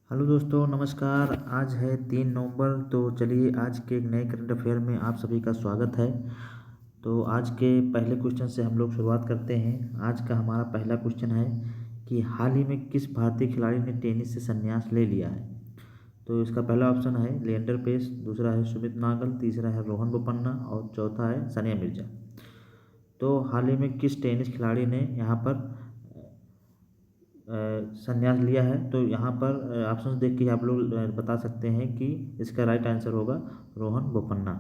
Hello दोस्तों, नमस्कार। आज है 3 नवंबर। तो चलिए आज के एक नए करंट अफेयर में आप सभी का स्वागत है। तो आज के पहले क्वेश्चन से हम लोग शुरुआत करते हैं। आज का हमारा पहला क्वेश्चन है कि हाल ही में किस भारतीय खिलाड़ी ने टेनिस से संन्यास ले लिया है। तो इसका पहला ऑप्शन है लिएंडर पेस, दूसरा है सुमित नागल, तीसरा है रोहन बोपन्ना और चौथा है सानिया मिर्जा। तो हाल ही में किस टेनिस खिलाड़ी ने यहाँ पर संन्यास लिया है। तो यहाँ पर ऑप्शंस देख के आप लोग बता सकते हैं कि इसका राइट आंसर होगा रोहन बोपन्ना।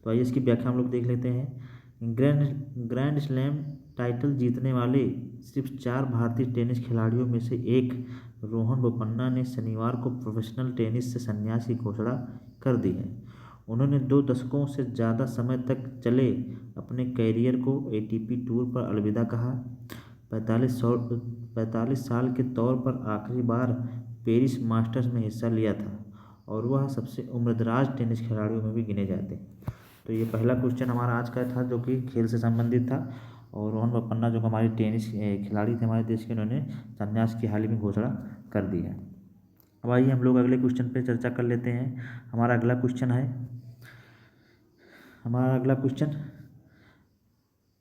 तो आइए इसकी व्याख्या हम लोग देख लेते हैं। ग्रैंड स्लैम टाइटल जीतने वाले सिर्फ 4 भारतीय टेनिस खिलाड़ियों में से एक रोहन बोपन्ना ने शनिवार को प्रोफेशनल टेनिस से संन्यास की घोषणा कर दी है। उन्होंने 2 दशकों से ज़्यादा समय तक चले अपने कैरियर को एटीपी टूर पर अलविदा कहा। 45 साल के तौर पर आखिरी बार पेरिस मास्टर्स में हिस्सा लिया था और वह सबसे उम्रदराज टेनिस खिलाड़ियों में भी गिने जाते हैं। तो ये पहला क्वेश्चन हमारा आज का था जो कि खेल से संबंधित था। और रोहन बोपन्ना जो हमारे टेनिस खिलाड़ी थे हमारे देश के, उन्होंने संन्यास की हाल ही में घोषणा कर दी है। अब आइए हम लोग अगले क्वेश्चन पर चर्चा कर लेते हैं। हमारा अगला क्वेश्चन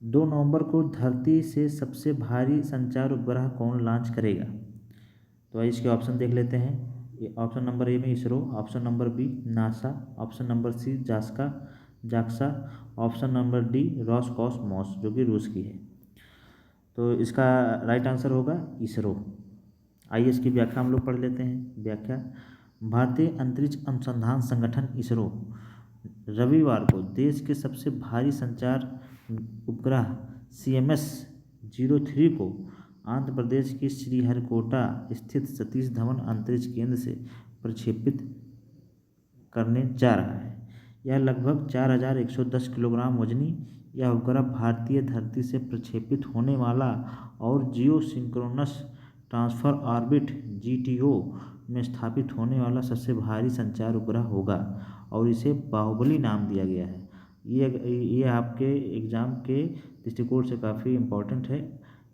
2 नवंबर को धरती से सबसे भारी संचार उपग्रह कौन लॉन्च करेगा। तो आइए इसके ऑप्शन देख लेते हैं। ऑप्शन नंबर ए में ISRO, option number B NASA, option number C JAXA, option number D Roscosmos जो कि रूस की है। तो इसका राइट आंसर होगा इसरो। आइए इसकी व्याख्या हम लोग पढ़ लेते हैं। व्याख्या: भारतीय अंतरिक्ष अनुसंधान संगठन इसरो रविवार को देश के सबसे भारी संचार उपग्रह CMS-03 को आंध्र प्रदेश के श्रीहरिकोटा स्थित सतीश धवन अंतरिक्ष केंद्र से प्रक्षेपित करने जा रहा है। यह लगभग 4110 किलोग्राम वजनी यह उपग्रह भारतीय धरती से प्रक्षेपित होने वाला और जियो सिंक्रोनस ट्रांसफर ऑर्बिट GTO में स्थापित होने वाला सबसे भारी संचार उपग्रह होगा और इसे बाहुबली नाम दिया गया है। ये आपके एग्ज़ाम के दृष्टिकोण से काफ़ी इम्पोर्टेंट है।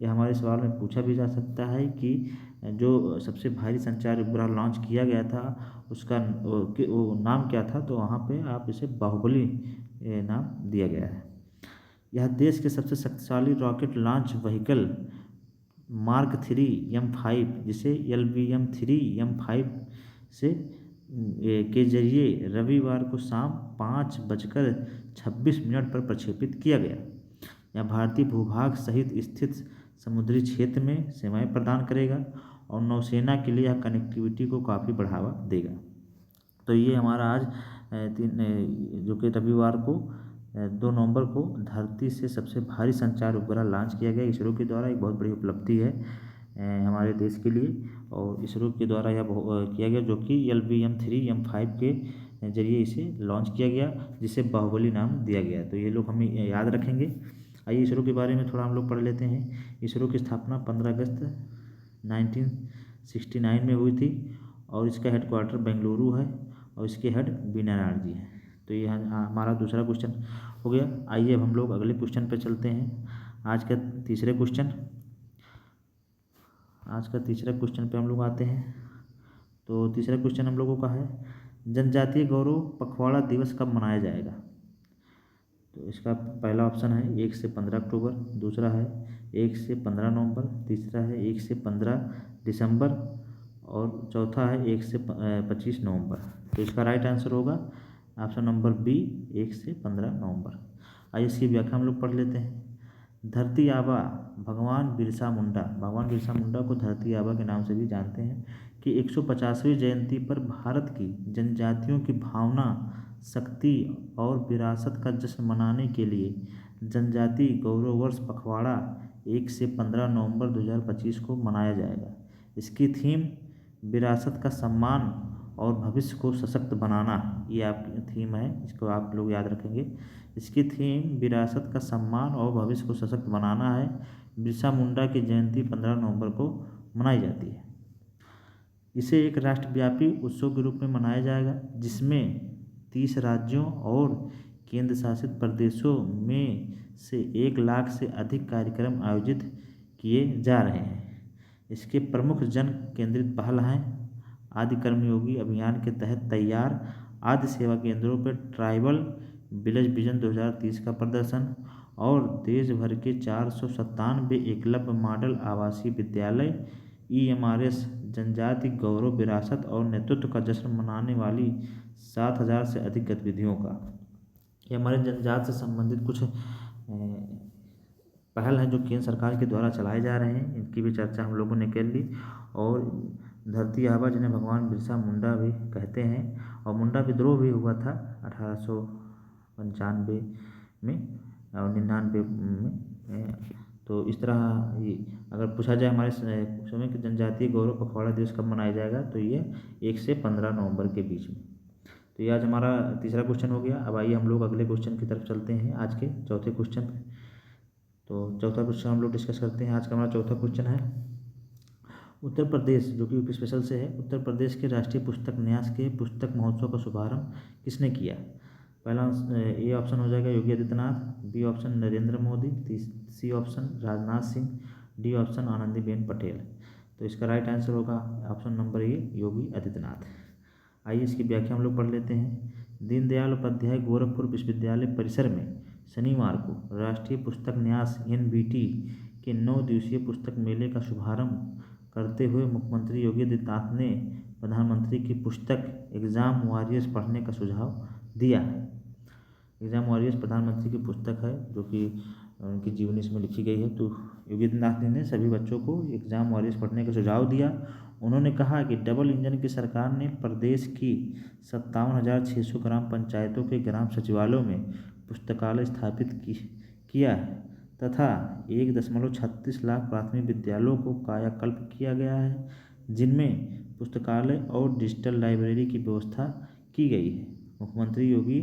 यह हमारे सवाल में पूछा भी जा सकता है कि जो सबसे भारी संचार उपग्रह लॉन्च किया गया था उसका वो नाम क्या था। तो वहाँ पे आप इसे बाहुबली नाम दिया गया है। यह देश के सबसे शक्तिशाली rocket launch vehicle mark 3 M5 जिसे LVM-3 M5 से के जरिए रविवार को शाम 5:26 पर प्रक्षेपित किया गया। यह भारतीय भूभाग सहित स्थित समुद्री क्षेत्र में सेवाएं प्रदान करेगा और नौसेना के लिए यह कनेक्टिविटी को काफ़ी बढ़ावा देगा। तो ये हमारा आज जो कि रविवार को 2 नवंबर को धरती से सबसे भारी संचार उपग्रह लॉन्च किया गया इसरो के द्वारा। एक बहुत बड़ी उपलब्धि है हमारे देश के लिए और इसरो के द्वारा यह किया गया जो कि LVM-3 M5 के जरिए इसे लॉन्च किया गया जिसे बाहुबली नाम दिया गया। तो ये लोग हमें याद रखेंगे। आइए इसरो के बारे में थोड़ा हम लोग पढ़ लेते हैं। इसरो की स्थापना 15 अगस्त 1969 में हुई थी और इसका हेडक्वार्टर बेंगलुरु है और इसके हेड बी नारायण जी हैं। तो ये हमारा दूसरा क्वेश्चन हो गया। आइए अब हम लोग अगले क्वेश्चन पे चलते हैं। आज का तीसरे क्वेश्चन पे हम लोग आते हैं। तो तीसरा क्वेश्चन हम लोगों का है जनजातीय गौरव पखवाड़ा दिवस कब मनाया जाएगा। तो इसका पहला ऑप्शन है 1 से 15 अक्टूबर, दूसरा है 1 से 15 नवंबर, तीसरा है 1 से 15 दिसंबर और चौथा है 1 से 25 नवंबर। तो इसका राइट आंसर होगा ऑप्शन नंबर बी 1 से 15 नवंबर। आइए इसकी व्याख्या हम लोग पढ़ लेते हैं। धरती आबा भगवान बिरसा मुंडा को धरती आबा के नाम से भी जानते हैं कि 150वीं जयंती पर भारत की जनजातियों की भावना, शक्ति और विरासत का जश्न मनाने के लिए जनजाति गौरव वर्ष पखवाड़ा 1 से 15 नवंबर 2025 को मनाया जाएगा। इसकी थीम विरासत का सम्मान और भविष्य को सशक्त बनाना, ये आपकी थीम है, इसको आप लोग याद रखेंगे। इसकी थीम विरासत का सम्मान और भविष्य को सशक्त बनाना है। बिरसा मुंडा की जयंती 15 नवंबर को मनाई जाती है। इसे एक राष्ट्रव्यापी उत्सव के रूप में मनाया जाएगा जिसमें 30 राज्यों और केंद्र शासित प्रदेशों में से 1 लाख से अधिक कार्यक्रम आयोजित किए जा रहे हैं। इसके प्रमुख जन केंद्रित पहल हैं आदि कर्मयोगी अभियान के तहत तैयार आदि सेवा केंद्रों पर ट्राइबल विलेज विजन 2030 का प्रदर्शन और देश भर के 497 एकलव्य मॉडल आवासीय विद्यालय EMRS जनजाति गौरव विरासत और नेतृत्व का जश्न मनाने वाली 7,000 से अधिक गतिविधियों का। ये हमारे जनजाति से संबंधित कुछ पहल हैं जो केंद्र सरकार के द्वारा चलाए जा रहे हैं, इनकी भी चर्चा हम लोगों ने कर ली। और धरती आबा जिन्हें भगवान बिरसा मुंडा भी कहते हैं, और मुंडा विद्रोह भी हुआ था 1895 में और 99 में। तो इस तरह अगर पूछा जाए हमारे समय कि जनजातीय गौरव पखवाड़ा दिवस कब मनाया जाएगा, तो ये 1 से 15 नवंबर के बीच में। तो ये आज हमारा तीसरा क्वेश्चन हो गया। अब आइए हम लोग अगले क्वेश्चन की तरफ चलते हैं, आज के चौथे क्वेश्चन पे। तो चौथा क्वेश्चन हम लोग डिस्कस करते हैं। आज का हमारा चौथा क्वेश्चन है, उत्तर प्रदेश, जो कि यूपी स्पेशल से है, उत्तर प्रदेश के राष्ट्रीय पुस्तक न्यास के पुस्तक महोत्सव का शुभारंभ किसने किया? पहला ए ऑप्शन हो जाएगा Yogi Adityanath, B option Narendra Modi, C option Rajnath Singh, D option Anandiben Patel. तो इसका राइट आंसर होगा option number A Yogi Adityanath. आइए इसकी व्याख्या हम लोग पढ़ लेते हैं। दीनदयाल उपाध्याय गोरखपुर विश्वविद्यालय परिसर में शनिवार को राष्ट्रीय पुस्तक न्यास NBT के 9 दिवसीय पुस्तक मेले का शुभारंभ करते हुए मुख्यमंत्री योगी आदित्यनाथ ने प्रधानमंत्री की पुस्तक एग्जाम वॉरियर्स पढ़ने का सुझाव दिया है। एग्जाम वॉरियर्स प्रधानमंत्री की पुस्तक है जो कि उनकी जीवनी इसमें लिखी गई है। तो योगी आदित्यनाथ ने सभी बच्चों को एग्जाम वॉरियर्स पढ़ने का सुझाव दिया। उन्होंने कहा कि डबल इंजन की सरकार ने प्रदेश की 57,600 ग्राम पंचायतों के ग्राम सचिवालयों में पुस्तकालय स्थापित किया है तथा 1.36 लाख प्राथमिक विद्यालयों को कायाकल्प किया गया है, जिनमें पुस्तकालय और डिजिटल लाइब्रेरी की व्यवस्था की गई है। मुख्यमंत्री योगी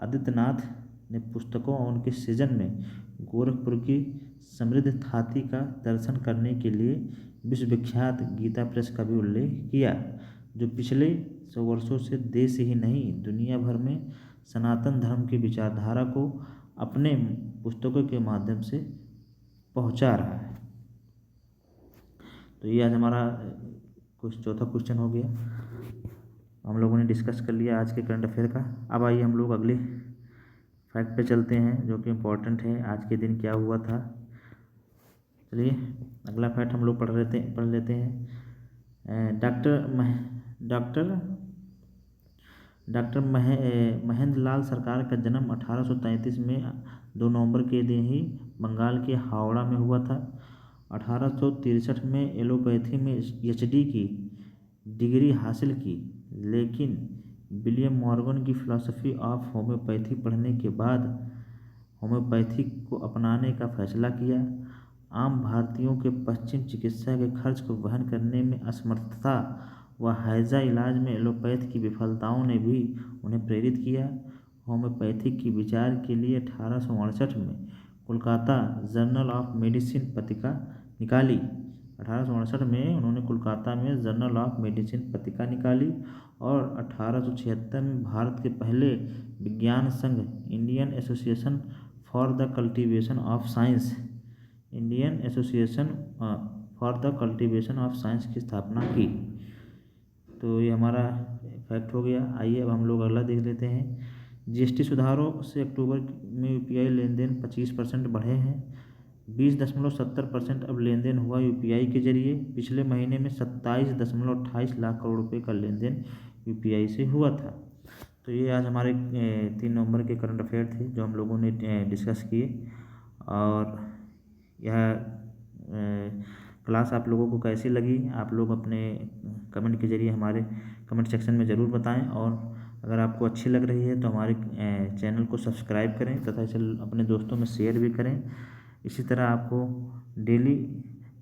आदित्यनाथ ने पुस्तकों और उनके सृजन में गोरखपुर की समृद्ध थाती का दर्शन करने के लिए विश्वविख्यात गीता प्रेस का भी उल्लेख किया, जो पिछले 100 वर्षों से देश ही नहीं दुनिया भर में सनातन धर्म की विचारधारा को अपने पुस्तकों के माध्यम से पहुंचा रहा है। तो ये आज हमारा कुछ चौथा क्वेश्चन हो गया। हम लोगों ने डिस्कस कर लिया आज के करंट अफेयर का। अब आइए हम लोग अगले फैक्ट पे चलते हैं जो कि इम्पोर्टेंट है, आज के दिन क्या हुआ था। चलिए अगला फैक्ट हम लोग पढ़ लेते हैं। डॉक्टर महेंद्र लाल सरकार का जन्म 1833 में 2 नवंबर के दिन ही बंगाल के हावड़ा में हुआ था। 1863 में एलोपैथी में PhD की डिग्री हासिल की, लेकिन विलियम मॉर्गन की फिलॉसफी ऑफ होम्योपैथी पढ़ने के बाद होम्योपैथी को अपनाने का फैसला किया। आम भारतीयों के पश्चिम चिकित्सा के खर्च को वहन करने में असमर्थता व हैजा इलाज में एलोपैथ की विफलताओं ने भी उन्हें प्रेरित किया। होम्योपैथी की विचार के लिए 1868 में कोलकाता जर्नल ऑफ मेडिसिन पत्रिका निकाली। 1868 में उन्होंने कोलकाता में जर्नल ऑफ मेडिसिन पत्रिका निकाली और 1876 में भारत के पहले विज्ञान संघ Indian association for the cultivation of science की स्थापना की। तो ये हमारा फैक्ट हो गया। आइए अब हम लोग अगला देख लेते हैं। GST सुधारों से अक्टूबर में UPI लेन देन 25% बढ़े हैं। 20.70% अब लेन देन हुआ UPI के जरिए। पिछले महीने में 27.28 लाख करोड़ रुपये का लेन देन UPI से हुआ था। तो ये आज हमारे 3 नवंबर के करंट अफेयर थे जो हम लोगों ने डिस्कस किए। और यह क्लास आप लोगों को कैसी लगी, आप लोग अपने कमेंट के जरिए हमारे कमेंट सेक्शन में ज़रूर बताएं। और अगर आपको अच्छी लग रही है तो हमारे चैनल को सब्सक्राइब करें तथा इसे अपने दोस्तों में शेयर भी करें। इसी तरह आपको डेली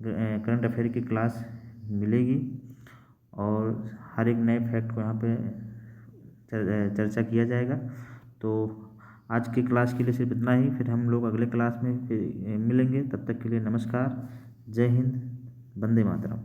करंट अफेयर की क्लास मिलेगी और हर एक नए फैक्ट को यहाँ पे चर्चा किया जाएगा। तो आज की क्लास के लिए सिर्फ इतना ही, फिर हम लोग अगले क्लास में मिलेंगे। तब तक के लिए नमस्कार, जय हिंद, वंदे मातरम।